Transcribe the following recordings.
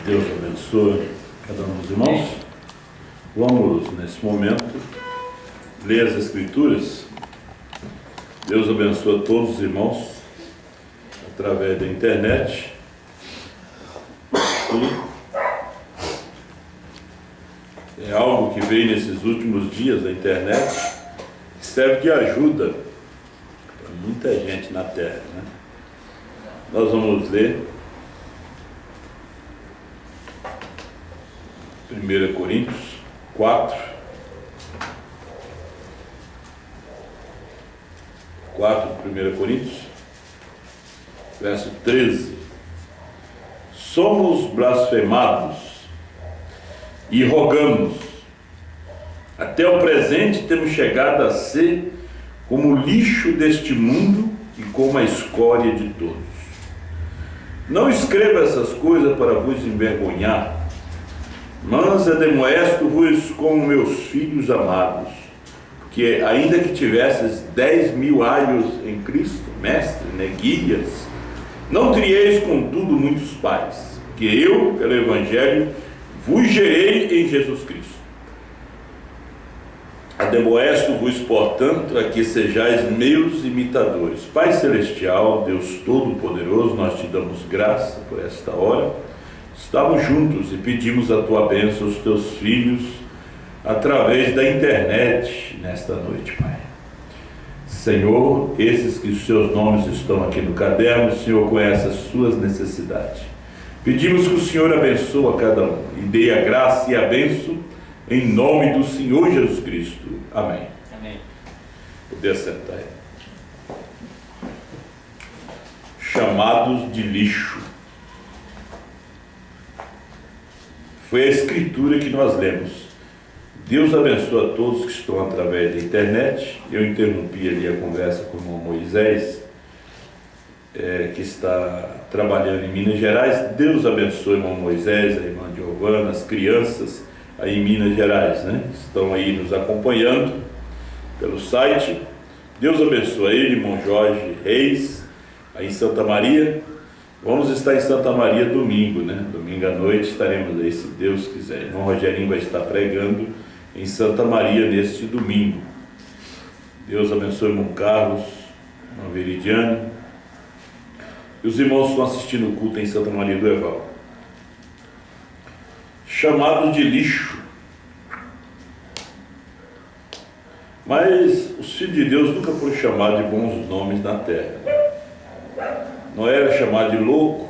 Deus abençoe cada um dos irmãos. Vamos, nesse momento, ler as Escrituras. Deus abençoe todos os irmãos através da internet. E é algo que veio nesses últimos dias da internet, que serve de ajuda para muita gente na terra, né? Nós vamos ler 1 Coríntios 4, 1 Coríntios, verso 13. Somos blasfemados e rogamos, até o presente temos chegado a ser como o lixo deste mundo e como a escória de todos. Não escreva essas coisas para vos envergonhar, mas ademoesto-vos como meus filhos amados, porque ainda que tivesses 10.000 anos em Cristo, mestre, guias, não teríeis contudo muitos pais, porque eu, pelo Evangelho, vos gerei em Jesus Cristo. Ademoesto-vos, portanto, a que sejais meus imitadores. Pai Celestial, Deus Todo-Poderoso, nós te damos graça por esta hora. Estamos juntos e pedimos a tua bênção aos teus filhos através da internet nesta noite, Pai. Senhor, esses que os seus nomes estão aqui no caderno, o Senhor conhece as suas necessidades. Pedimos que o Senhor abençoe a cada um e dê a graça e a bênção em nome do Senhor Jesus Cristo. Amém. Amém. Poder sentar aí. Chamados de lixo. Foi a escritura que nós lemos. Deus abençoe a todos que estão através da internet. Eu interrompi ali a conversa com o irmão Moisés, que está trabalhando em Minas Gerais. Deus abençoe o irmão Moisés, a irmã Giovana, as crianças aí em Minas Gerais, né? Estão aí nos acompanhando pelo site. Deus abençoe ele, irmão Jorge Reis, aí em Santa Maria. Vamos estar em Santa Maria domingo, né? Domingo à noite estaremos aí, se Deus quiser. O irmão Rogerinho vai estar pregando em Santa Maria neste domingo. Deus abençoe o irmão Carlos, o irmão Veridiano. E os irmãos estão assistindo o culto em Santa Maria do Eval. Chamados de lixo. Mas os filhos de Deus nunca foram chamados de bons nomes na terra. Noé era chamado de louco,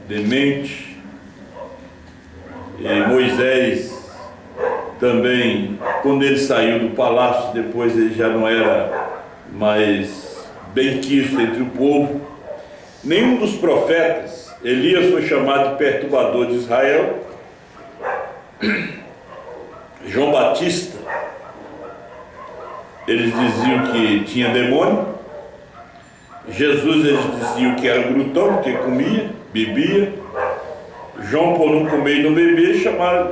demente, e Moisés também, quando ele saiu do palácio, depois ele já não era mais bem quisto entre o povo. Nenhum dos profetas, Elias foi chamado de perturbador de Israel, João Batista, eles diziam que tinha demônio. Jesus, eles diziam que era glutão, porque comia, bebia. João, por não comer e não beber,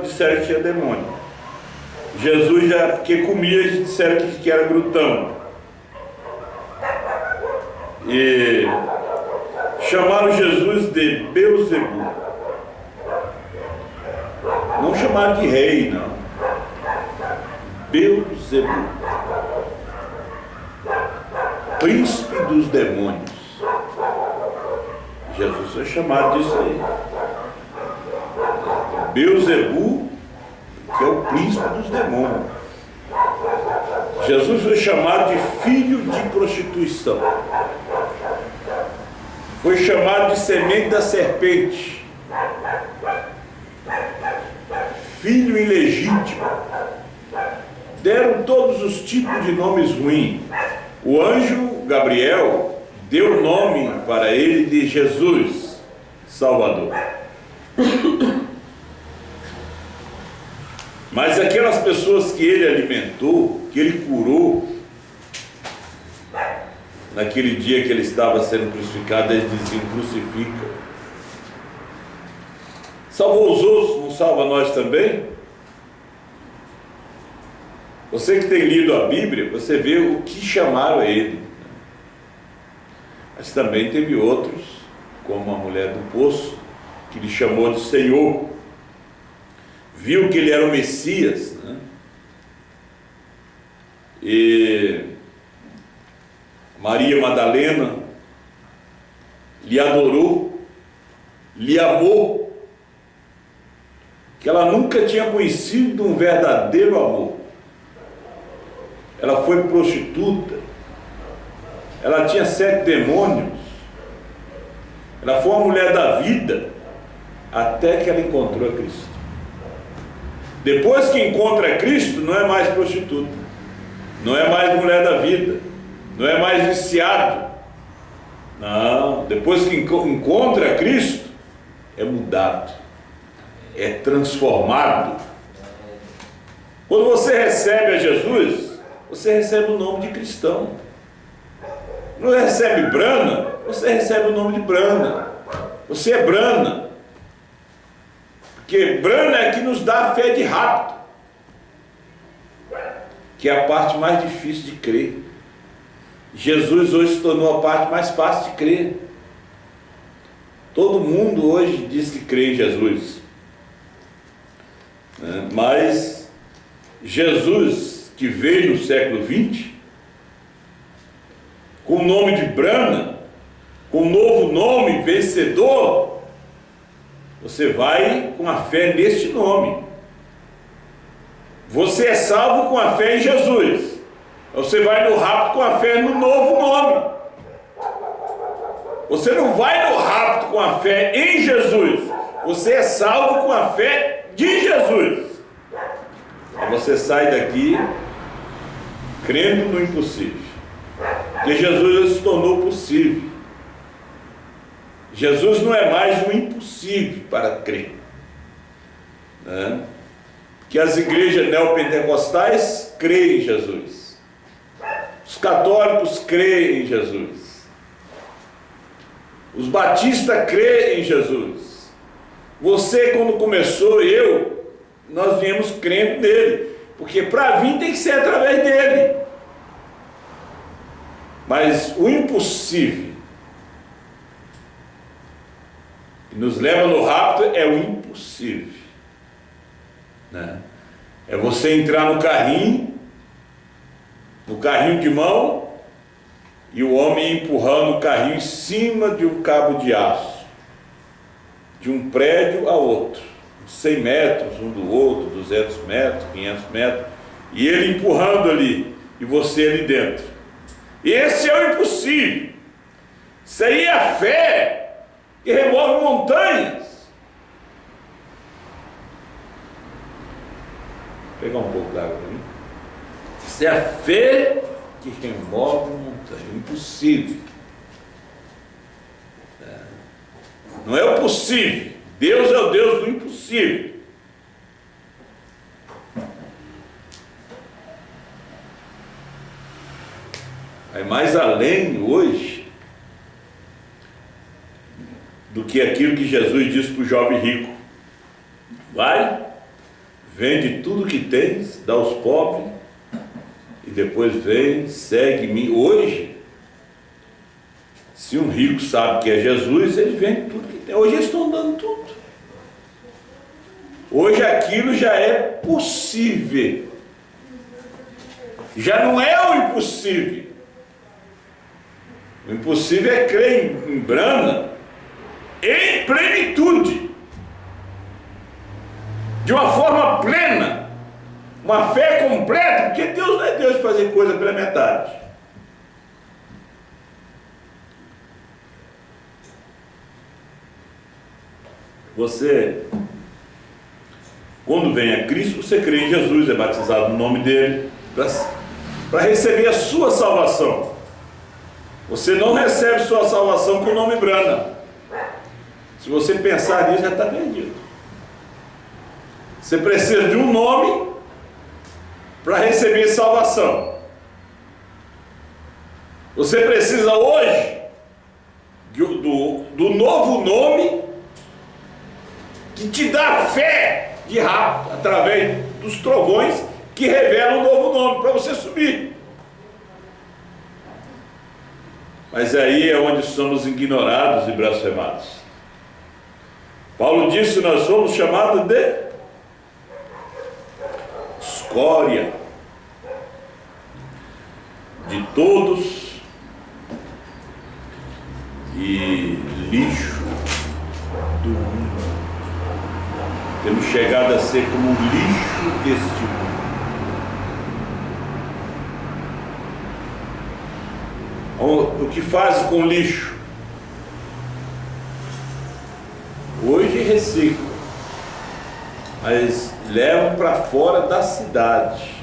disseram que tinha demônio. Jesus, já porque comia, eles disseram que era glutão. E chamaram Jesus de Beelzebul. Não chamaram de rei, não. Beelzebul, príncipe dos demônios. Jesus foi chamado disso aí. Beelzebul, que é o príncipe dos demônios. Jesus foi chamado de filho de prostituição. Foi chamado de semente da serpente. Filho ilegítimo. Deram todos os tipos de nomes ruins. O anjo Gabriel deu nome para ele de Jesus Salvador. Mas aquelas pessoas que ele alimentou, que ele curou, naquele dia que ele estava sendo crucificado, eles diziam: crucifica. Salvou os outros, não salva nós também? Você que tem lido a Bíblia, você vê o que chamaram ele. Mas também teve outros, como a mulher do poço, que lhe chamou de Senhor, viu que ele era o Messias, né? E Maria Madalena lhe adorou, lhe amou, que ela nunca tinha conhecido um verdadeiro amor. Ela foi prostituta, ela tinha 7 demônios, ela foi uma mulher da vida, até que ela encontrou a Cristo. Depois que encontra Cristo, não é mais prostituta, não é mais mulher da vida, não é mais viciado. Não, depois que encontra Cristo, é mudado, é transformado. Quando você recebe a Jesus, você recebe o nome de cristão. Não recebe Brana, você recebe o nome de Brana. Você é Brana. Porque Brana é que nos dá a fé de rápido, que é a parte mais difícil de crer. Jesus hoje se tornou a parte mais fácil de crer. Todo mundo hoje diz que crê em Jesus, né? Mas Jesus, que veio no século XX, com o nome de Brana, com um novo nome, vencedor, você vai com a fé neste nome. Você é salvo com a fé em Jesus. Você vai no rapto com a fé no novo nome. Você não vai no rapto com a fé em Jesus. Você é salvo com a fé de Jesus. Você sai daqui crendo no impossível, porque Jesus se tornou possível. Jesus não é mais um impossível para crer, né? Que as igrejas neopentecostais creem em Jesus, os católicos creem em Jesus, os batistas creem em Jesus. Você, quando começou, nós viemos crendo nele, porque para vir tem que ser através dele. Mas o impossível que nos leva no rapto é o impossível, né? É você entrar no carrinho de mão, e o homem empurrando o carrinho em cima de um cabo de aço, de um prédio a outro, 100 metros um do outro, 200 metros, 500 metros, e ele empurrando ali, e você ali dentro. Esse é o impossível. Isso aí é a fé que remove montanhas. Vou pegar um pouco d'água para mim. Isso é a fé que remove montanhas. Impossível. Não é o possível. Deus é o Deus do impossível. Vai mais além hoje do que aquilo que Jesus disse para o jovem rico: vai, vende tudo que tens, dá aos pobres, e depois vem, segue-me. Hoje, se um rico sabe que é Jesus, ele vende tudo que tem. Hoje eles estão dando tudo. Hoje aquilo já é possível, já não é o impossível. O impossível é crer em Brana em plenitude, de uma forma plena, uma fé completa, porque Deus não é Deus de fazer coisa pela metade. Você, quando vem a Cristo, você crê em Jesus, é batizado no nome dele, para receber a sua salvação. Você não recebe sua salvação com o nome Brana. Se você pensar nisso, já está perdido. Você precisa de um nome para receber salvação. Você precisa hoje do novo nome que te dá fé de rápido, através dos trovões que revelam um novo nome para você subir. Mas aí é onde somos ignorados e blasfemados. Paulo disse: nós somos chamados de escória de todos e lixo do mundo. Temos chegado a ser como o lixo deste mundo. O que faz com lixo? Hoje reciclam, mas levam para fora da cidade.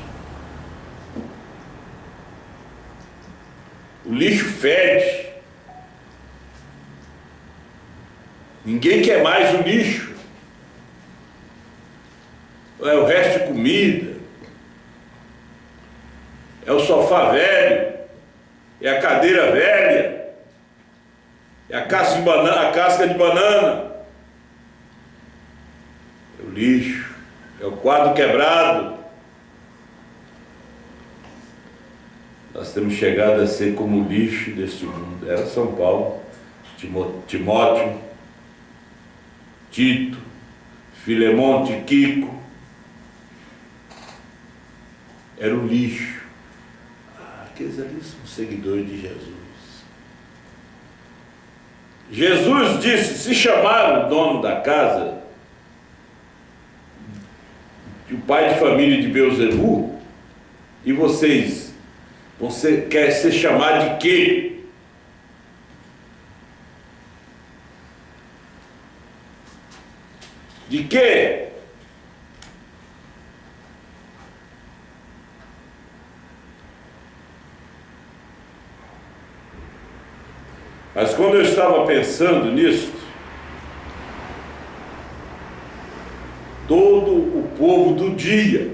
O lixo fede. Ninguém quer mais o lixo. É o resto de comida, é o sofá velho, é a cadeira velha, é a casca de banana, é o lixo, é o quadro quebrado. Nós temos chegado a ser como o lixo deste mundo. Era São Paulo, Timóteo, Tito, Filemão, Tiquico. Era o lixo. Aqueles ali são seguidores de Jesus. Jesus disse: se chamaram o dono da casa, o pai de família de Beelzebu, e vocês quer ser chamado de quê? De quê? Mas quando eu estava pensando nisso, todo o povo do dia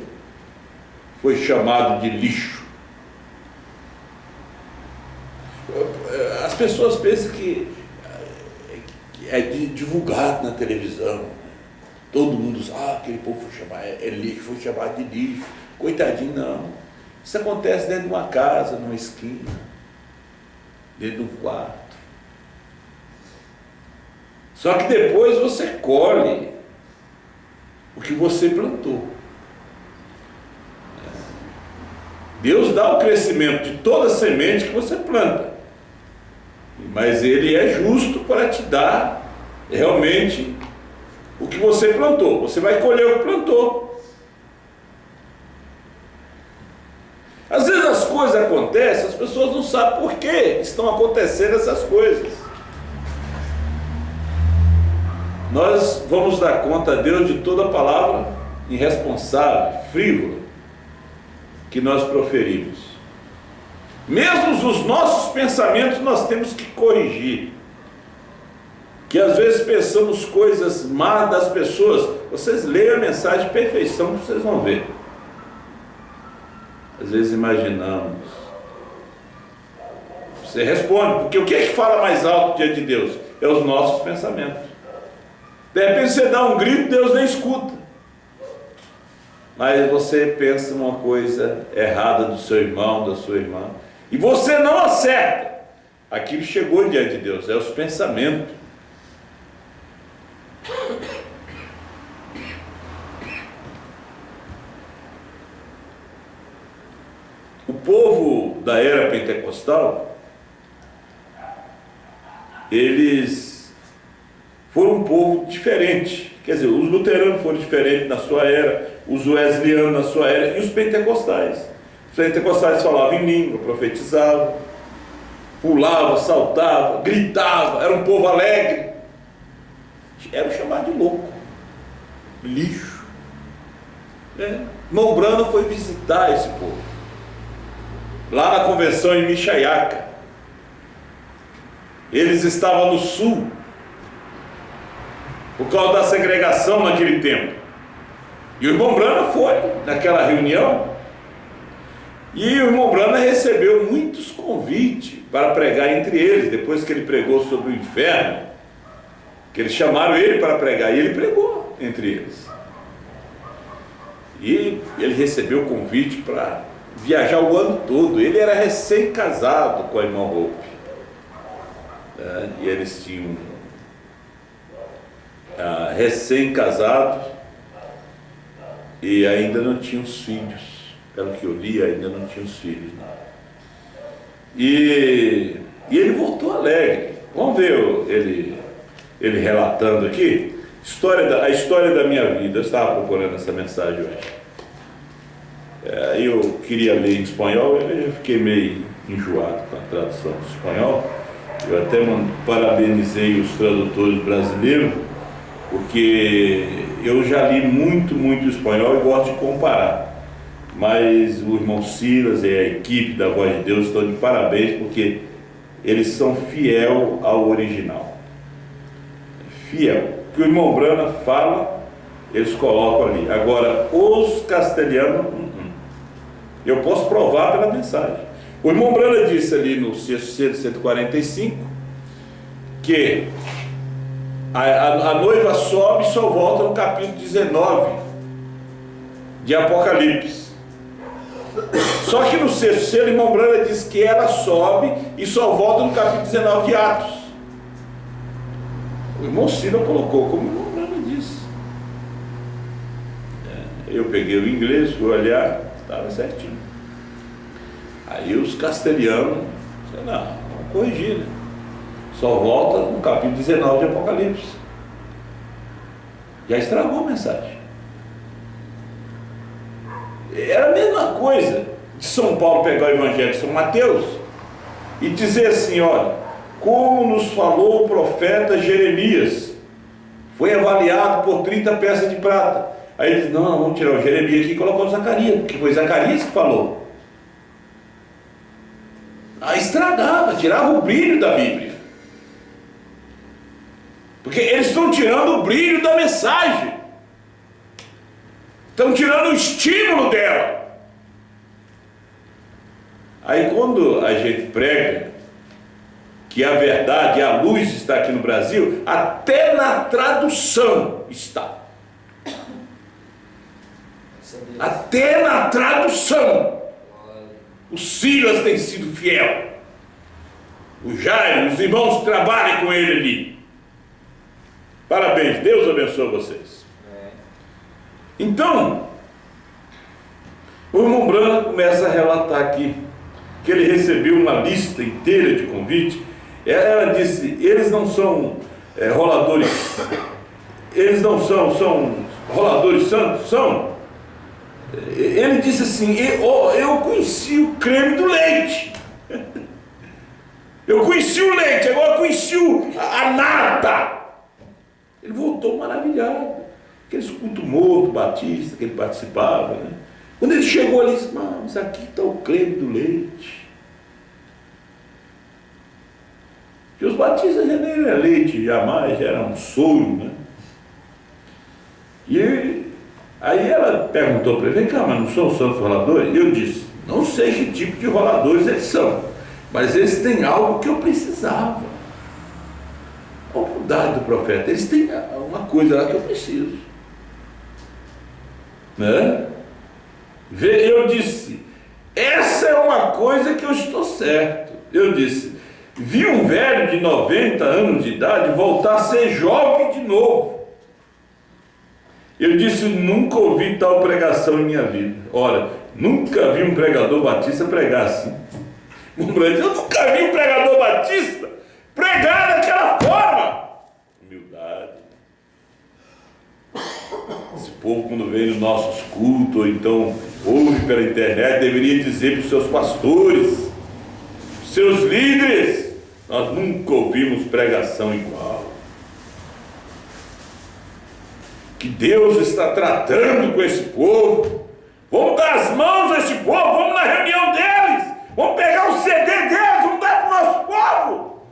foi chamado de lixo. As pessoas pensam que é divulgado na televisão. Todo mundo sabe, aquele povo foi chamado, é lixo, foi chamado de lixo. Coitadinho, não. Isso acontece dentro de uma casa, numa esquina, dentro de um quarto. Só que depois você colhe o que você plantou. Deus dá o crescimento de toda semente que você planta, mas Ele é justo para te dar realmente o que você plantou. Você vai colher o que plantou. Às vezes as coisas acontecem, as pessoas não sabem por que estão acontecendo essas coisas. Nós vamos dar conta a Deus de toda palavra irresponsável, frívola, que nós proferimos. Mesmo os nossos pensamentos nós temos que corrigir. Que às vezes pensamos coisas más das pessoas. Vocês leiam a mensagem de perfeição que vocês vão ver. Às vezes imaginamos. Você responde, porque o que é que fala mais alto diante de Deus? É os nossos pensamentos. De repente você dá um grito, Deus nem escuta. Mas você pensa uma coisa errada do seu irmão, da sua irmã, e você não acerta. Aquilo chegou diante de Deus, é os pensamentos. O povo da era pentecostal, eles foram um povo diferente. Quer dizer, os luteranos foram diferentes na sua era, os wesleyanos na sua era, e os pentecostais. Os pentecostais falavam em língua, profetizavam, pulavam, saltavam, gritavam, era um povo alegre. Era chamado de louco, lixo. Irmão Branham foi visitar esse povo, lá na convenção em Michaiaca. Eles estavam no sul, por causa da segregação naquele tempo. E o irmão Branham foi naquela reunião, e o irmão Branham recebeu muitos convites para pregar entre eles, depois que ele pregou sobre o inferno, que eles chamaram ele para pregar, e ele pregou entre eles. E ele recebeu convite para viajar o ano todo. Ele era recém-casado com a irmã Hope, e eles tinham recém-casado, e ainda não tinha os filhos. Pelo que eu li, ainda não tinha os filhos. Né? E ele voltou alegre. Vamos ver ele relatando aqui a história da minha vida. Eu estava procurando essa mensagem hoje. Eu queria ler em espanhol, eu fiquei meio enjoado com a tradução do espanhol. Eu até parabenizei os tradutores brasileiros, porque eu já li muito espanhol e gosto de comparar. Mas o irmão Silas e a equipe da Voz de Deus estão de parabéns, porque eles são fiel ao original. Fiel. O que o irmão Brana fala, eles colocam ali. Agora, os castelhanos, eu posso provar pela mensagem. O irmão Brana disse ali no 145 que a noiva sobe e só volta no capítulo 19 de Apocalipse. Só que no sexto selo, o irmão Brana diz que ela sobe e só volta no capítulo 19 de Atos. O irmão Silas colocou como o irmão Brana disse. Eu peguei o inglês, fui olhar, estava certinho. Aí os castelhanos, não, vamos corrigir, né? Só volta no capítulo 19 de Apocalipse. Já estragou a mensagem. Era a mesma coisa de São Paulo pegar o Evangelho de São Mateus e dizer assim, olha, como nos falou o profeta Jeremias, foi avaliado por 30 peças de prata. Aí ele diz, não, vamos tirar o Jeremias aqui e colocar o Zacarias, porque foi Zacarias que falou. Aí estragava, tirava o brilho da Bíblia. Porque eles estão tirando o brilho da mensagem. Estão tirando o estímulo dela. Aí quando a gente prega que a verdade, a luz está aqui no Brasil, até na tradução está. Até na tradução. O Silas tem sido fiel. O Jairo, os irmãos que trabalham com ele ali. Parabéns, Deus abençoe vocês. Então, o irmão Brana começa a relatar aqui que ele recebeu uma lista inteira de convite. Ela disse, eles não são roladores, eles não são roladores santos, são. Ele disse assim, eu conheci o creme do leite. Eu conheci o leite, agora eu conheci a nata. Ele voltou maravilhado. Aqueles cultos morto, batista, que ele participava, né? Quando ele chegou ali, disse, mas aqui está o creme do leite. Que os batistas já nem eram leite, jamais, já era um soro, né? E aí ela perguntou para ele, vem cá, mas não são os santos roladores? Eu disse, não sei que tipo de roladores eles são, mas eles têm algo que eu precisava. A humildade do profeta, eles têm uma coisa lá que eu preciso. Né? Eu disse, essa é uma coisa que eu estou certo. Eu disse, vi um velho de 90 anos de idade voltar a ser jovem de novo. Eu disse, nunca ouvi tal pregação em minha vida. Olha, nunca vi um pregador batista pregar assim. Eu nunca vi um pregador batista pregar daquela forma. Humildade. Esse povo, quando vem nos nossos cultos, ou então ouve pela internet, deveria dizer para os seus pastores, seus líderes, nós nunca ouvimos pregação igual. Que Deus está tratando com esse povo. Vamos dar as mãos a esse povo, vamos na reunião deles, vamos pegar o CD deles, vamos dar para o nosso povo.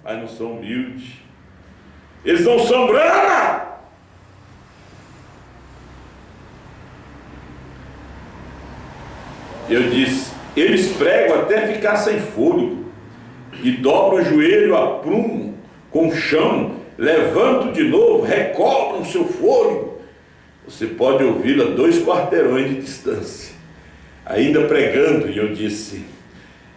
Mas não são humildes, eles não são Brana. Eu disse, eles pregam até ficar sem fôlego, e dobram o joelho a prumo, com o chão, levantam de novo, recobram o seu fôlego. Você pode ouvi-lo a 2 quarteirões de distância, ainda pregando. E eu disse,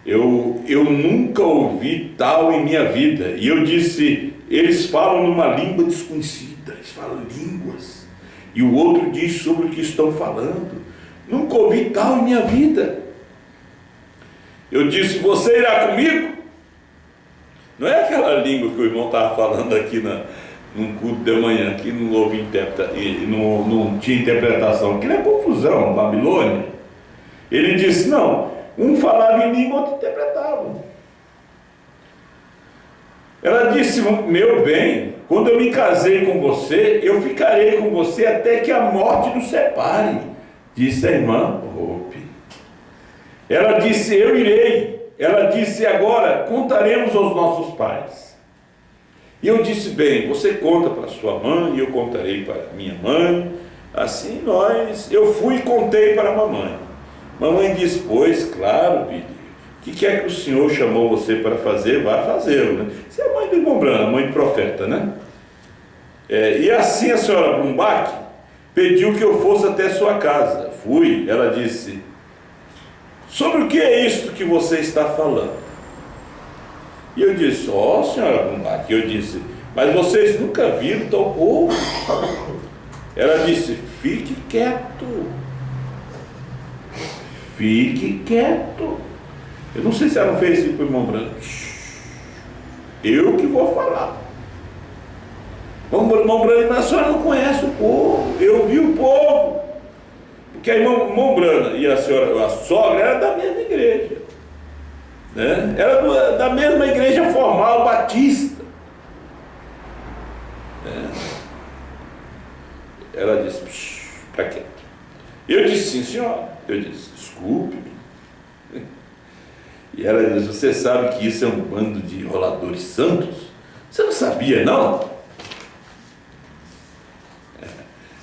eu nunca ouvi tal em minha vida. E eu disse, eles falam numa língua desconhecida, falam línguas. E o outro diz sobre o que estão falando. Nunca ouvi tal em minha vida. Eu disse, você irá comigo? Não é aquela língua que o irmão estava falando aqui num culto de manhã, que não houve não tinha interpretação. Aquilo é confusão, Babilônia. Ele disse, não, um falava em língua, outro interpretava. Ela disse, meu bem, quando eu me casei com você, eu ficarei com você até que a morte nos separe, disse a irmã Hope. Ela disse, eu irei. Ela disse, agora contaremos aos nossos pais. E eu disse, bem, você conta para sua mãe, eu contarei para minha mãe. Assim eu fui e contei para a mamãe. Mamãe disse, pois, claro, Billy, o que é que o Senhor chamou você para fazer, vai fazê-lo, né? Você é a mãe do irmão Branham, mãe do profeta, né? E assim a senhora Brumbach pediu que eu fosse até sua casa. Fui, ela disse, sobre o que é isto que você está falando? E eu disse, senhora Brumbach, eu disse, mas vocês nunca viram tal povo? Ela disse, fique quieto. Fique quieto. Eu não sei se ela fez isso para o irmão Branham. Eu que vou falar. Irmão Branham, mas a senhora não conhece o povo. Eu vi o povo. Porque a irmã Branham e a sogra era da mesma igreja, né? Era da mesma igreja formal batista, né? Ela disse, fica quieto. Eu disse, sim senhora. Eu disse, desculpe-me. E ela disse, você sabe que isso é um bando de enroladores santos? Você não sabia, não?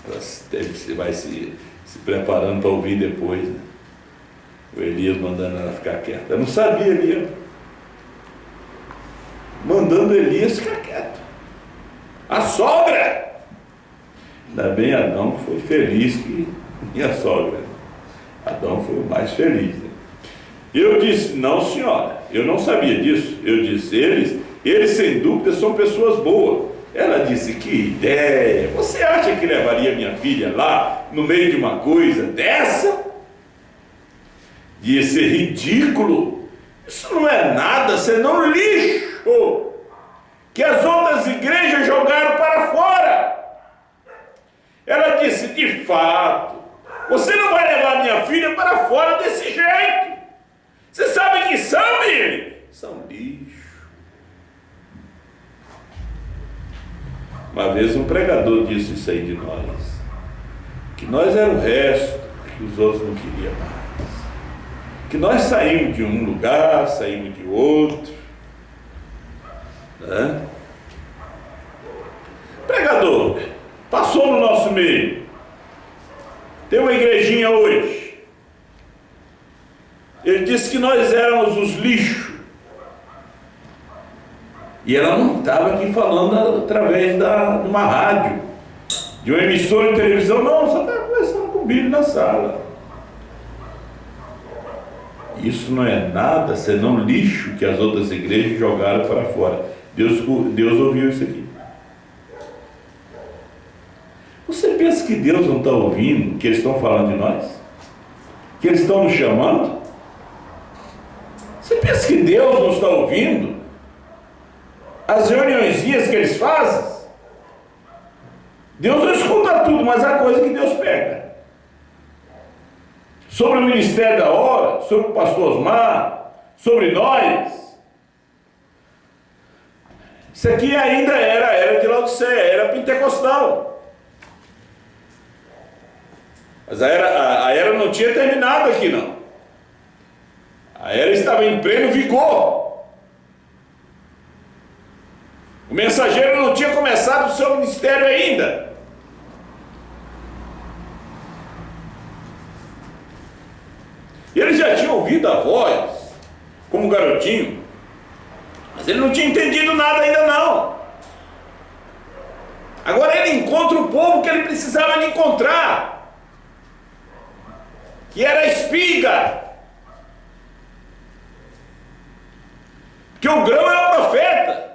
Você vai se preparando para ouvir depois, né? O Elias mandando ela ficar quieta. Eu não sabia, Elias. Mandando Elias ficar quieto. A sogra! Ainda bem Adão foi feliz que minha sogra. Adão foi o mais feliz, né? Eu disse, não senhora, eu não sabia disso. Eu disse, eles sem dúvida são pessoas boas. Ela disse, que ideia, você acha que levaria minha filha lá, no meio de uma coisa dessa? Disse, ridículo, isso não é nada, senão lixo, que as outras igrejas jogaram para fora. Ela disse, de fato, você não vai levar minha filha para fora desse jeito. Você sabe que são, Billy? São lixo. Uma vez um pregador disse isso aí de nós, que nós era o resto, que os outros não queriam mais, que nós saímos de um lugar, saímos de outro, né? Pregador, passou no nosso meio, tem uma igrejinha hoje, ele disse que nós éramos os lixos. E ela não estava aqui falando através de uma rádio, de uma emissora de televisão, não, só estava conversando com o Billy na sala. Isso não é nada senão lixo que as outras igrejas jogaram para fora. Deus ouviu isso aqui. Você pensa que Deus não está ouvindo, que eles estão falando de nós? Que eles estão nos chamando? Você pensa que Deus não está ouvindo as reuniõezinhas que eles fazem? Deus não escuta tudo, mas há coisa que Deus pega. Sobre o ministério da hora, sobre o pastor Osmar, sobre nós. Isso aqui ainda era de Laodiceia, era pentecostal. Mas a era não tinha terminado aqui, não. A era estava em pleno vigor. O mensageiro não tinha começado o seu ministério ainda. E ele já tinha ouvido a voz, como garotinho, mas ele não tinha entendido nada ainda não. Agora ele encontra o povo que ele precisava de encontrar, que era a espiga. Porque o grão é o profeta.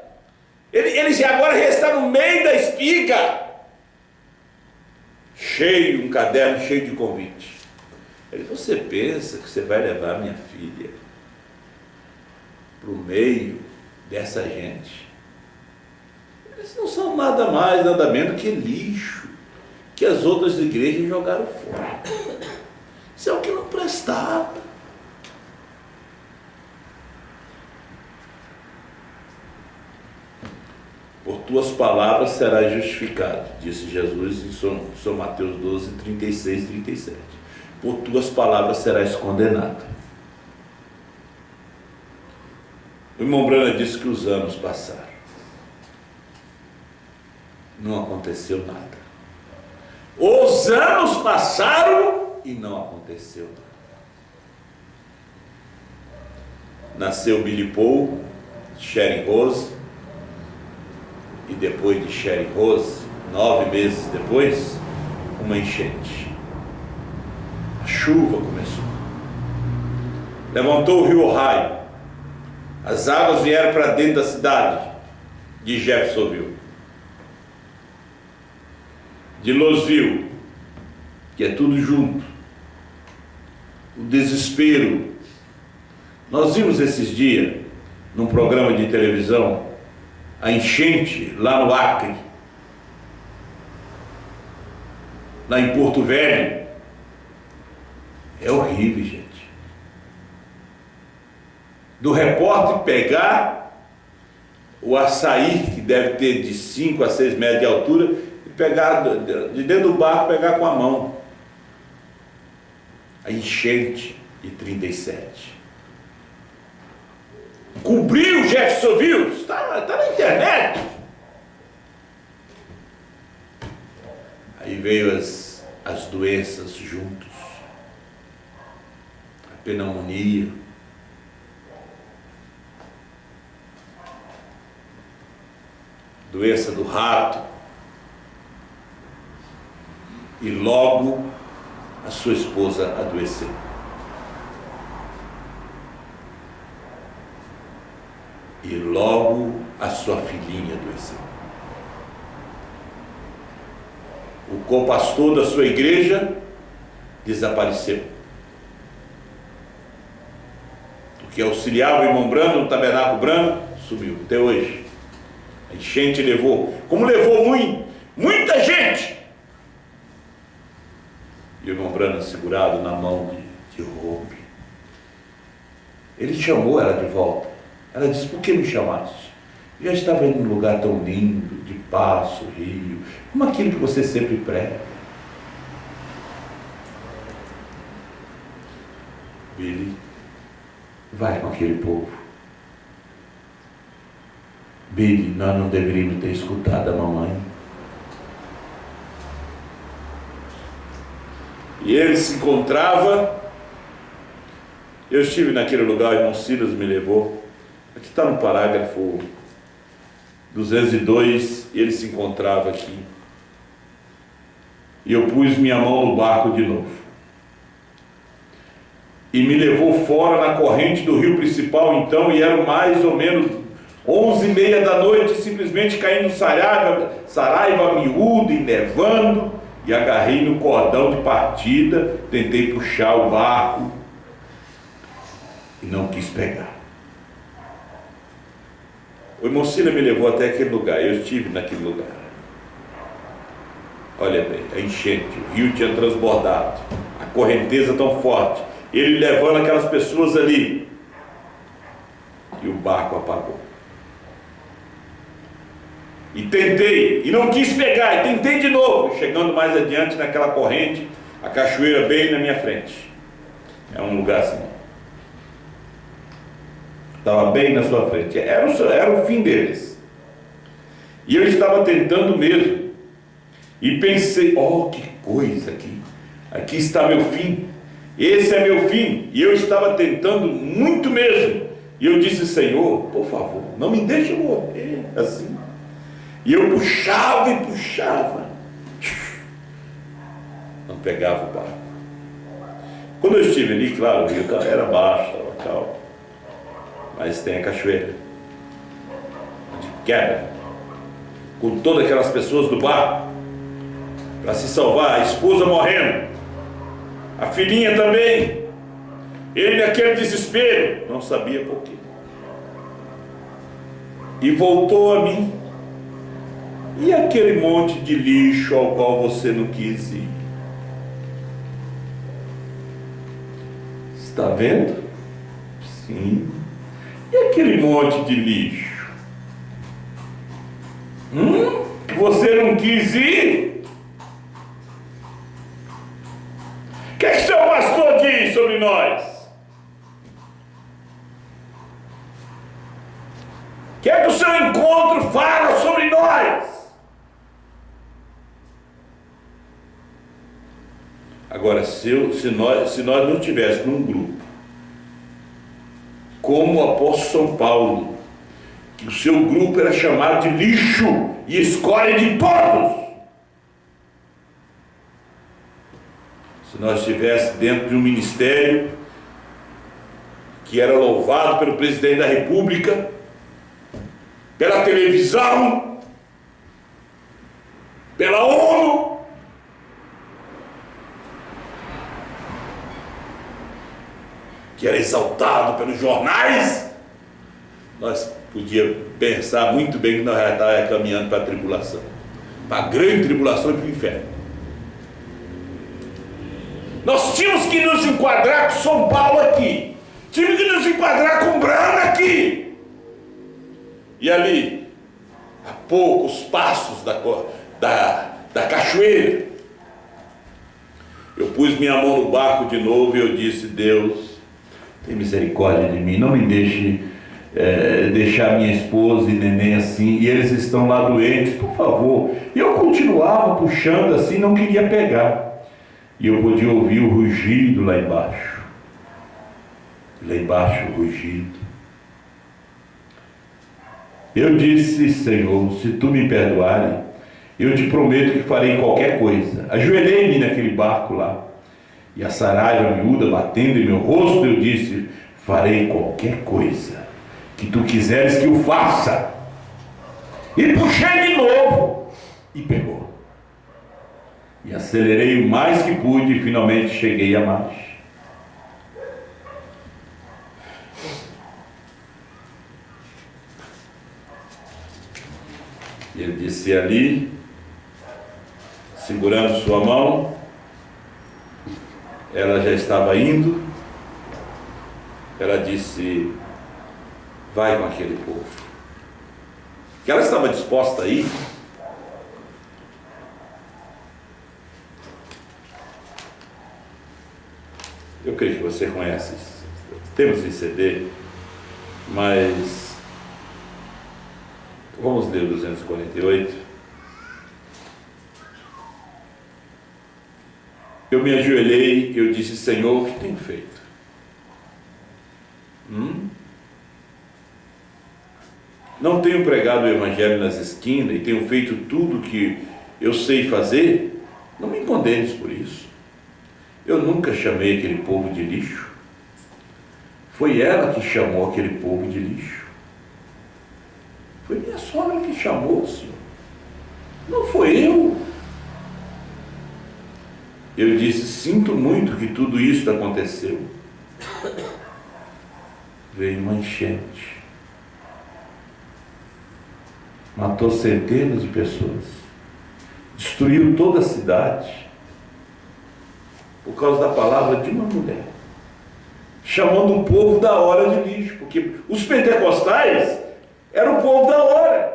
Ele já agora está no meio da espiga. cheio, um caderno cheio de convite. Ele: você pensa que você vai levar minha filha para o meio dessa gente? Eles não são nada mais, nada menos que lixo que as outras igrejas jogaram fora. Isso é o que não prestava. Por tuas palavras serás justificado, disse Jesus em São Mateus 12, 36, 37. Por tuas palavras serás condenado. O irmão Brana disse que os anos passaram. Não aconteceu nada. Os anos passaram e não aconteceu nada. Nasceu Billy Paul, Sharon Rose, e depois de Sharon Rose, 9 meses depois, uma enchente. A chuva começou. Levantou o rio Ohio. As águas vieram para dentro da cidade de Jeffersonville, de Louisville, que é tudo junto. O desespero. Nós vimos esses dias, num programa de televisão, a enchente lá no Acre, lá em Porto Velho. É horrível, gente. Do repórter pegar o açaí, que deve ter de 5 a 6 metros de altura, e pegar de dentro do barco, pegar com a mão. A enchente de 37. Cobriu Jeffersonville, está na internet. Aí veio as doenças juntos. A pneumonia, doença do rato, e logo a sua esposa adoeceu. E logo a sua filhinha adoeceu. O co-pastor da sua igreja desapareceu. O que auxiliava o irmão Brando no tabernáculo Brando sumiu até hoje. A enchente levou, como levou muita gente. E o irmão Brando segurado na mão de Rubi. Ele chamou ela de volta. Ela disse: por que me chamaste? Eu já estava em um lugar tão lindo, de paz, rio, como aquilo que você sempre prega. Billy, vai com aquele povo. Billy, nós não deveríamos ter escutado a mamãe. E ele se encontrava. Eu estive naquele lugar, o irmão Silas me levou. Aqui está no parágrafo 202, ele se encontrava aqui. E eu pus minha mão no barco de novo. E me levou fora na corrente do rio principal, então, e eram mais ou menos 11h30 da noite, simplesmente caindo saraiva miúdo e nevando, e agarrei no cordão de partida, tentei puxar o barco e não quis pegar. O irmão Sila me levou até aquele lugar, eu estive naquele lugar. Olha bem, a enchente, o rio tinha transbordado, a correnteza tão forte, ele levando aquelas pessoas ali, e o barco apagou. E tentei, e não quis pegar, e tentei de novo, chegando mais adiante naquela corrente, a cachoeira bem na minha frente. É um lugar assim. Estava bem na sua frente, era o fim deles. E eu estava tentando mesmo. E pensei: oh, que coisa aqui está meu fim. Esse é meu fim. E eu estava tentando muito mesmo. E eu disse: Senhor, por favor, não me deixe morrer assim. E eu puxava e puxava. Não pegava o barco. Quando eu estive ali, claro, o rio era baixo, estava calmo. Mas tem a cachoeira de quebra, com todas aquelas pessoas do barco. para se salvar, a esposa morrendo, a filhinha também. Ele naquele desespero, não sabia por quê. E voltou a mim. E aquele monte de lixo ao qual você não quis ir? Está vendo? Sim. E aquele monte de lixo? Que você não quis ir? O que é que o seu pastor diz sobre nós? O que é que o seu encontro fala sobre nós? Agora, se nós não estivéssemos num grupo, como o apóstolo São Paulo, que o seu grupo era chamado de lixo e escória de todos, se nós estivéssemos dentro de um ministério que era louvado pelo presidente da República, pela televisão, pela ONU, que era exaltado pelos jornais, nós podíamos pensar muito bem que nós já estávamos caminhando para a tribulação, para a grande tribulação e para o inferno. Nós tínhamos que nos enquadrar com São Paulo aqui, tínhamos que nos enquadrar com Brana aqui, e ali, a poucos passos da cachoeira, eu pus minha mão no barco de novo e eu disse: Deus, tem misericórdia de mim, não me deixe deixar minha esposa e neném assim, e eles estão lá doentes, por favor. E eu continuava puxando assim, não queria pegar, e eu podia ouvir o rugido lá embaixo o rugido. Eu disse: Senhor, se tu me perdoares, eu te prometo que farei qualquer coisa. Ajoelhei-me naquele barco lá, e a Saraiva miúda batendo em meu rosto, eu disse: farei qualquer coisa que tu quiseres que eu faça. E puxei de novo, e pegou. E acelerei o mais que pude, e finalmente cheguei à margem. E ele disse ali, segurando sua mão, ela já estava indo, ela disse: vai com aquele povo. Que ela estava disposta a ir. Eu creio que você conhece, temos em CD, mas vamos ler o 248. Eu me ajoelhei e eu disse: Senhor, o que tenho feito? Não tenho pregado o Evangelho nas esquinas e tenho feito tudo que eu sei fazer? Não me condenes por isso. Eu nunca chamei aquele povo de lixo. Foi ela que chamou aquele povo de lixo. Foi minha sogra que chamou, Senhor. Não foi eu. Eu disse: sinto muito que tudo isso aconteceu. Veio uma enchente, matou centenas de pessoas, destruiu toda a cidade, por causa da palavra de uma mulher, chamando o povo da hora de lixo, porque os pentecostais eram o povo da hora.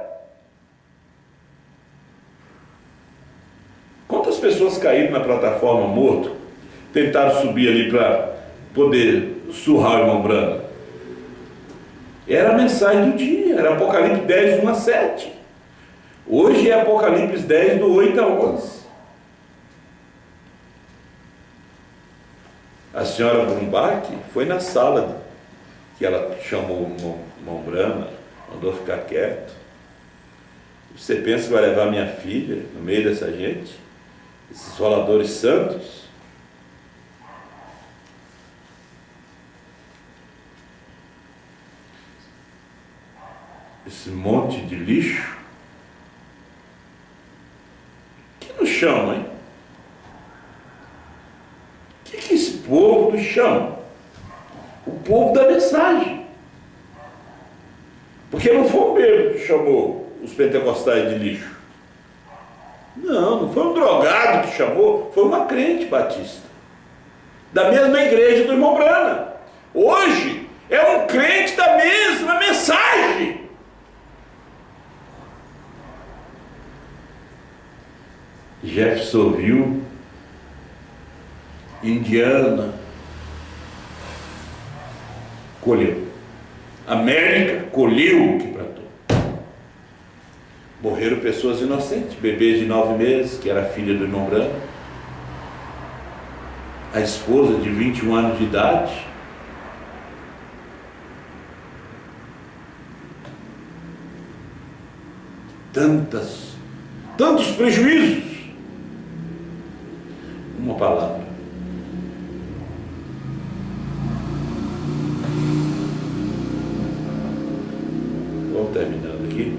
Quantas pessoas caíram na plataforma morto, tentaram subir ali para poder surrar o irmão Brana? Era a mensagem do dia, era Apocalipse 10, 1 a 7. Hoje é Apocalipse 10, do 8 a 11. A senhora Brumbach foi na sala que ela chamou o irmão Brana, mandou ficar quieto. Você pensa que vai levar minha filha no meio dessa gente? Esses roladores santos? Esse monte de lixo que nos chama, hein? povo do chão, o povo da mensagem. Porque não foi o mesmo que chamou os pentecostais de lixo. Não foi um drogado que chamou, foi uma crente batista, da mesma igreja do irmão Brana. Hoje é um crente da mesma mensagem. Jeffersonville, Indiana, colheu. América colheu o que plantou. Morreram pessoas inocentes, bebês de 9 meses, que era filha do irmão Branco, a esposa de 21 anos de idade. Tantos prejuízos. Uma palavra. Vamos terminando aqui.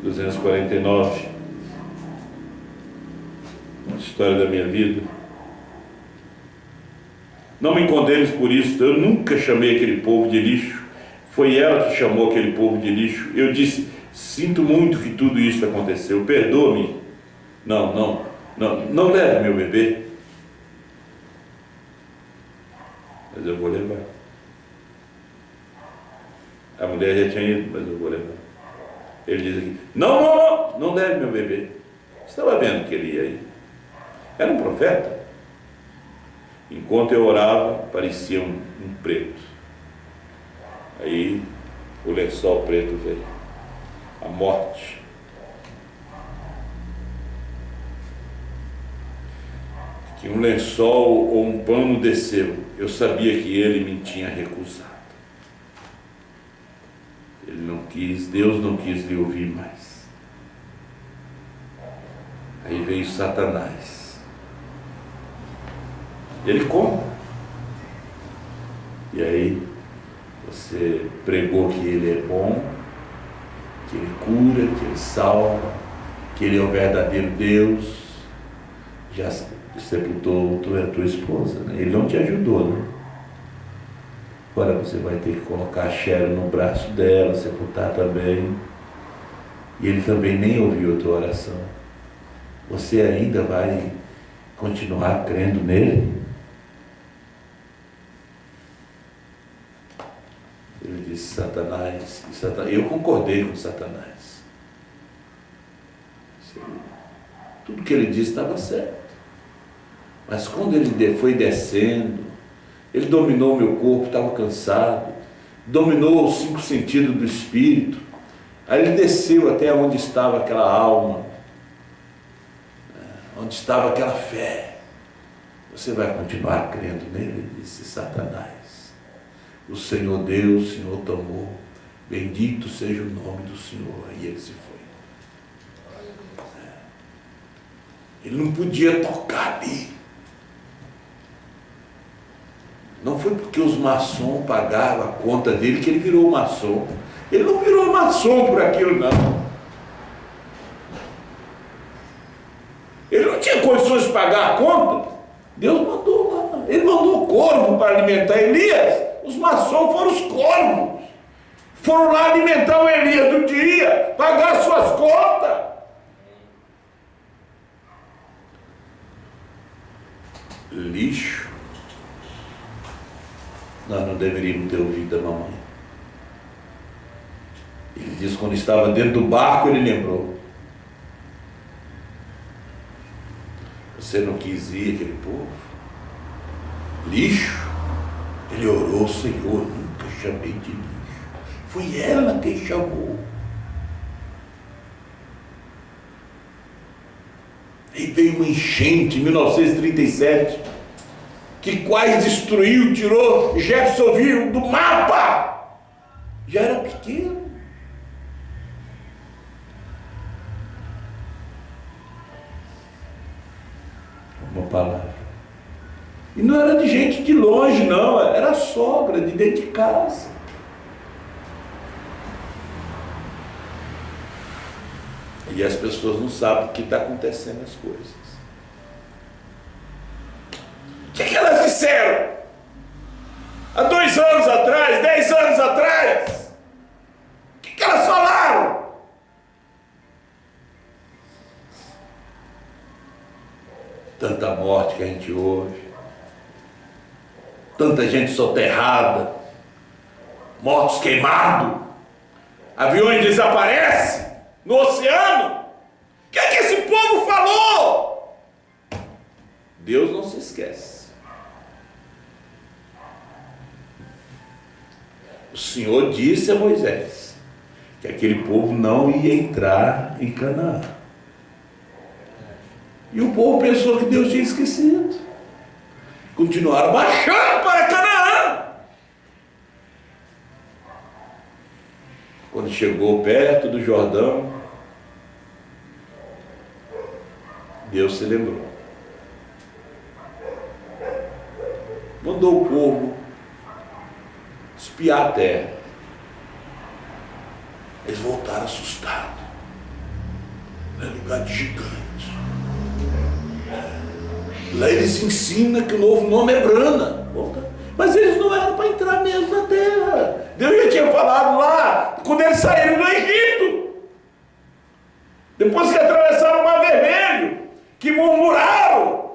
249. História da minha vida. Não me condenes por isso. Eu nunca chamei aquele povo de lixo. Foi ela que chamou aquele povo de lixo. Eu disse: sinto muito que tudo isso aconteceu. Perdoa-me. Não leve meu bebê. Mas eu vou levar. A mulher já tinha ido, mas eu vou levar. Ele diz aqui: não leve meu bebê. Estava vendo que ele ia aí. Era um profeta. Enquanto eu orava, parecia um preto. Aí o lençol preto veio. A morte. Que um lençol ou um pano desceu. Eu sabia que ele me tinha recusado. Ele não quis, Deus não quis lhe ouvir mais. Aí veio Satanás. Ele come. E aí você pregou que ele é bom, que ele cura, que ele salva, que ele é o verdadeiro Deus. Já sepultou a tua esposa, né? Ele não te ajudou, né? Agora você vai ter que colocar a Sharon no braço dela, sepultar também. E ele também nem ouviu a tua oração. Você ainda vai continuar crendo nele? Ele disse: Satanás, eu concordei com Satanás. Tudo que ele disse estava certo. Mas quando ele foi descendo, ele dominou meu corpo, estava cansado, dominou os 5 sentidos do espírito. Aí ele desceu até onde estava aquela alma, onde estava aquela fé. Você vai continuar crendo nele? Disse Satanás. O Senhor deu, o Senhor tomou. Bendito seja o nome do Senhor. Aí ele se foi. Ele não podia tocar ali. Não foi porque os maçons pagavam a conta dele que ele virou maçom. Ele não virou maçom por aquilo, não. Ele não tinha condições de pagar a conta. Deus mandou lá. Ele mandou o corvo para alimentar Elias. Os maçons foram os corvos. Foram lá alimentar o Elias do dia, pagar suas contas. Lixo. Nós não deveríamos ter ouvido a mamãe. Ele diz que quando estava dentro do barco, ele lembrou: você não quis ir, aquele povo? Lixo. Ele orou: Senhor, nunca chamei de lixo. Foi ela quem chamou. E veio uma enchente em 1937, que quase destruiu, tirou Jeffersonville do mapa. Já era pequeno. Uma palavra. E não era de gente de longe, não. Era sogra, de dentro de casa. E as pessoas não sabem o que está acontecendo as coisas. O que disseram? Há 2 anos atrás, 10 anos atrás? O que elas falaram? Tanta morte que a gente ouve, tanta gente soterrada, mortos queimados, aviões desaparecem no oceano. O que é que esse povo falou? Deus não se esquece. O Senhor disse a Moisés que aquele povo não ia entrar em Canaã. E o povo pensou que Deus tinha esquecido. Continuaram marchando para Canaã. Quando chegou perto do Jordão, Deus se lembrou. Mandou o povo espiar a terra. Eles voltaram assustados. É lugar de gigante. Lá eles ensinam que o novo nome é Brana. Mas eles não eram para entrar mesmo na terra. Deus já tinha falado lá, quando eles saíram do Egito. Depois que atravessaram o Mar Vermelho, que murmuraram.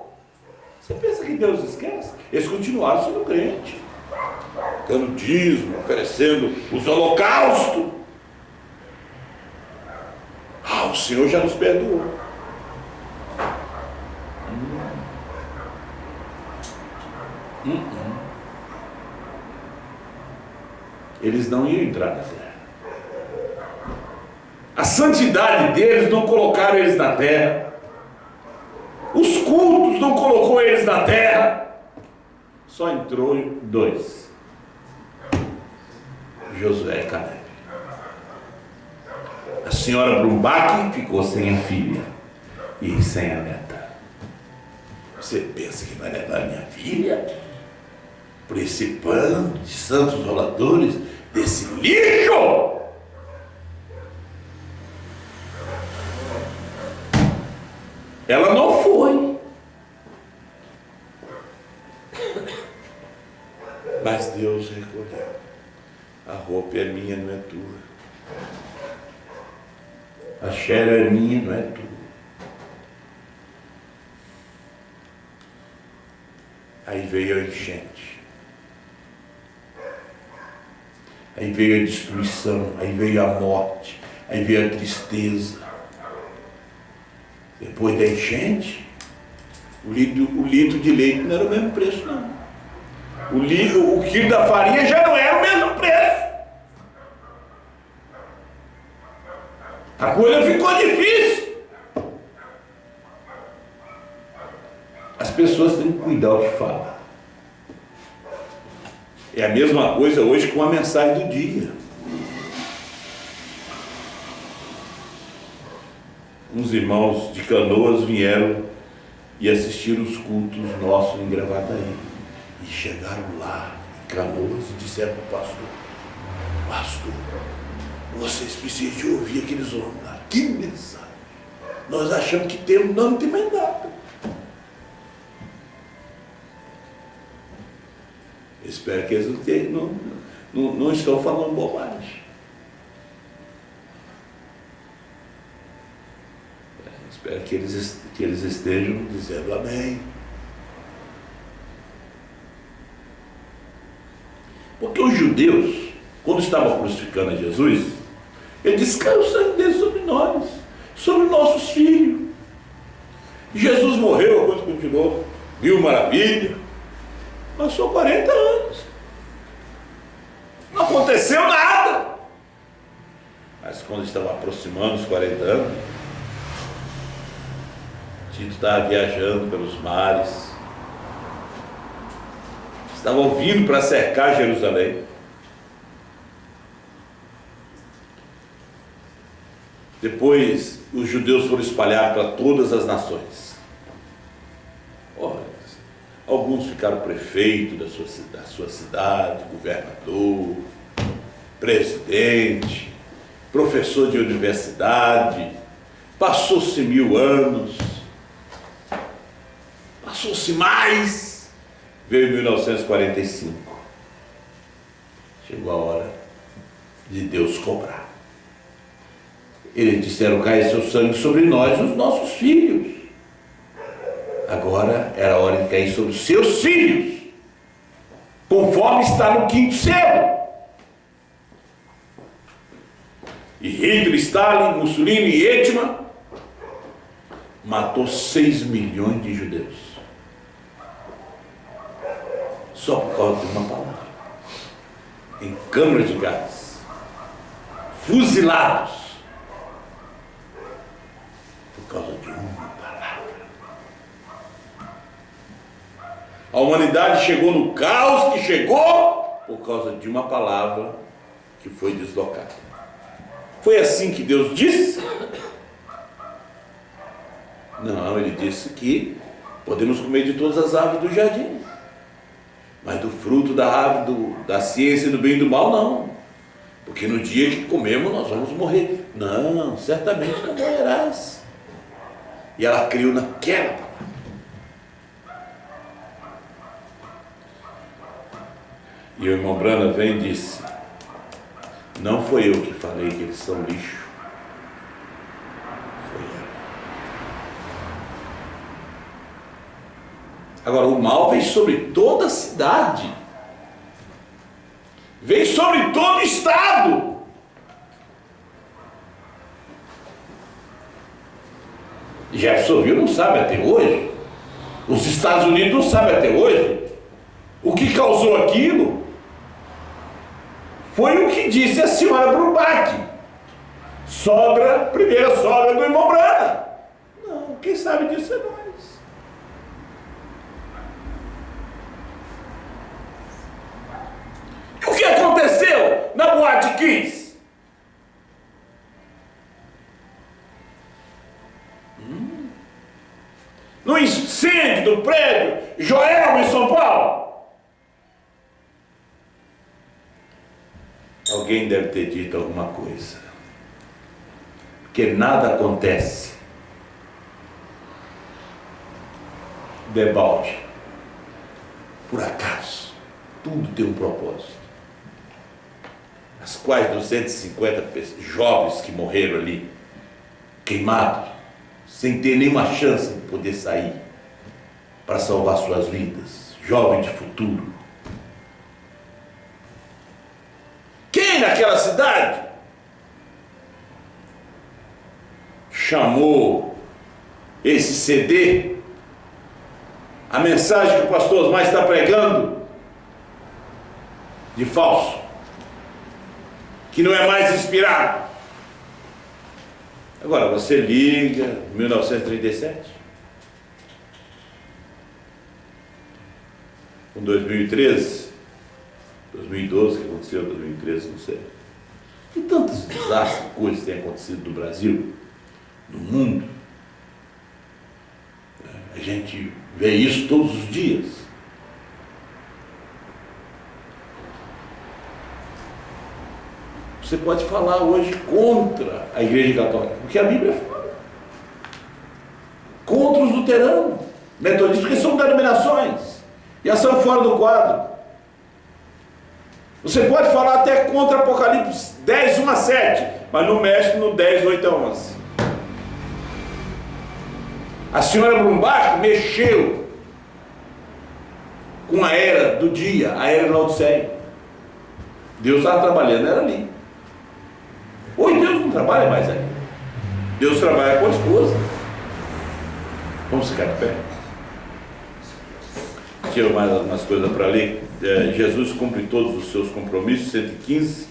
Você pensa que Deus esquece? Eles continuaram sendo crentes, dando dízimo, oferecendo os holocaustos. O Senhor já nos perdoou. Eles não iam entrar na terra. A santidade deles não colocaram eles na terra. Os cultos não colocou eles na terra. Só entrou 2: Josué e Caleb. A senhora Brumbaque ficou sem a filha e sem a neta. Você pensa que vai levar minha filha por esse bando de santos roladores, desse lixo? Ela não foi. Mas Deus recolheu. A roupa é minha, não é tua. A xera é minha, não é tua. Aí veio a enchente. Aí veio a destruição, aí veio a morte, aí veio a tristeza. Depois da enchente, o litro de leite não era o mesmo preço, não. O quilo da farinha já não era o mesmo preço. A coisa ficou difícil. As pessoas têm que cuidar o que falam. É a mesma coisa hoje com a mensagem do dia. Uns irmãos de Canoas vieram e assistiram os cultos nossos em Gravataí. E chegaram lá em Canoas e disseram para o pastor: pastor, vocês precisam de ouvir aqueles homens lá. Que mensagem! Nós achamos que temos, não tem mais nada. Espero que eles não estão falando bobagem. Espero que eles estejam dizendo amém. Porque os judeus, quando estavam crucificando a Jesus, ele disse: caiu o sangue dele sobre nós, sobre nossos filhos. E Jesus morreu, a coisa continuou, mil maravilha. Passou 40 anos. Não aconteceu nada. Mas quando estava aproximando os 40 anos, Tito estava viajando pelos mares. Estava vindo para cercar Jerusalém. Depois, os judeus foram espalhados para todas as nações. Olha, alguns ficaram prefeito da sua cidade, governador, presidente, professor de universidade. Passou-se 1000 anos, passou-se mais, Veio em 1945. Chegou a hora de Deus cobrar. Eles disseram: caia seu sangue sobre nós e os nossos filhos. Agora era a hora de cair sobre os seus filhos, conforme está no quinto selo. E Hitler, Stalin, Mussolini e Eichmann matou 6 milhões de judeus, só por causa de uma palavra, em câmaras de gás, fuzilados, por causa de uma palavra. A humanidade chegou no caos que chegou por causa de uma palavra que foi deslocada. Foi assim que Deus disse? Não, ele disse que podemos comer de todas as árvores do jardim, mas do fruto da árvore da ciência do bem e do mal não, porque no dia que comemos nós vamos morrer. Não, certamente não morrerás. E ela criou naquela palavra. E o irmão Branham vem e disse: não foi eu que falei que eles são lixo, foi ela. Agora, o mal vem sobre toda a cidade, vem sobre todo o estado. Jeffersonville não sabe até hoje, os Estados Unidos não sabem até hoje o que causou aquilo. Foi o que disse a senhora Brumbach, primeira sogra do irmão Branham. Não, quem sabe disso é nós. E o que aconteceu na Boate Kiss? No incêndio do prédio Joelma, em São Paulo? Alguém deve ter dito alguma coisa, porque nada acontece debalde, por acaso. Tudo tem um propósito. As quase 250 jovens que morreram ali, queimados, sem ter nenhuma chance de poder sair para salvar suas vidas, jovens de futuro. Quem naquela cidade chamou esse CD, a mensagem que o pastor Osmar está pregando, de falso, que não é mais inspirado? Agora você liga 1937 com 2013, 2012 que aconteceu, 2013, não sei. E tantos desastres, coisas têm acontecido no Brasil, no mundo. A gente vê isso todos os dias. Você pode falar hoje contra a Igreja Católica, porque a Bíblia fala. Contra os luteranos, metodistas, porque são denominações. E elas são fora do quadro. Você pode falar até contra Apocalipse 10, 1 a 7, mas não mexe no 10, 8 a 11. A senhora Brumbach mexeu com a era do dia, a era da Odisseia. Deus estava trabalhando, era ali. Hoje Deus não trabalha mais ali. Deus trabalha com a esposa. Vamos ficar de pé. Tinha mais algumas coisas para ler. Jesus cumpre todos os seus compromissos, 115,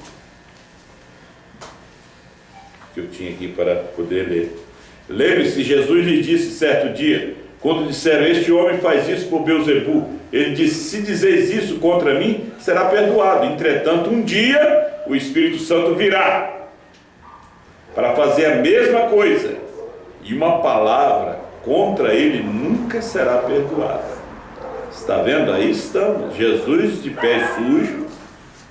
que eu tinha aqui para poder ler. Lembre-se, Jesus lhe disse certo dia, quando disseram: este homem faz isso por Beelzebu, ele disse: se dizeis isso contra mim, será perdoado. Entretanto, um dia o Espírito Santo virá para fazer a mesma coisa, e uma palavra contra ele nunca será perdoada. Está vendo? Aí estamos, Jesus de pé sujo.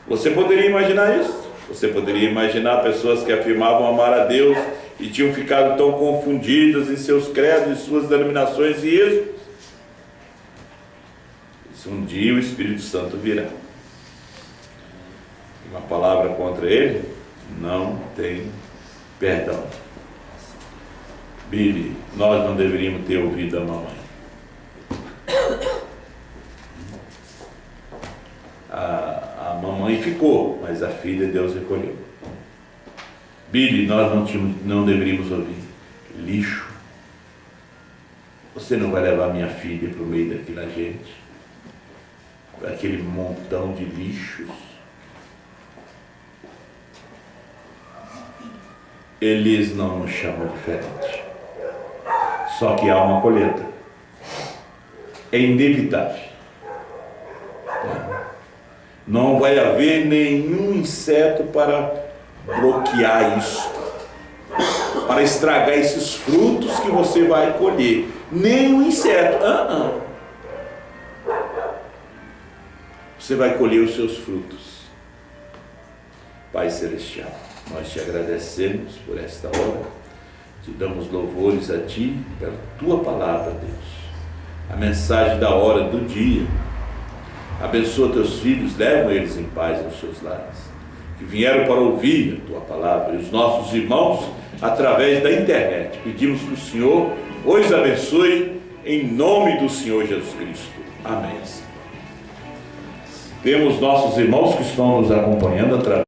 Você poderia imaginar isso? Você poderia imaginar pessoas que afirmavam amar a Deus e tinham ficado tão confundidas em seus credos e suas denominações e ismos? Um dia o Espírito Santo virá. Uma palavra contra ele não tem perdão. Billy, nós não deveríamos ter ouvido a mamãe. A mamãe ficou, mas a filha Deus recolheu. Billy, nós não deveríamos ouvir. Lixo. Você não vai levar minha filha para o meio daquela gente, para aquele montão de lixos. Eles não nos chamam diferente. Só que há uma colheita. É inevitável. Não vai haver nenhum inseto para bloquear isso, para estragar esses frutos que você vai colher. Nenhum inseto. Você vai colher os seus frutos. Pai Celestial, nós te agradecemos por esta hora, te damos louvores a Ti, pela Tua palavra, Deus, a mensagem da hora do dia. Abençoa Teus filhos, leva eles em paz aos seus lares, que vieram para ouvir a Tua palavra, e os nossos irmãos, através da internet. Pedimos que o Senhor os abençoe, em nome do Senhor Jesus Cristo. Amém. Temos nossos irmãos que estão nos acompanhando através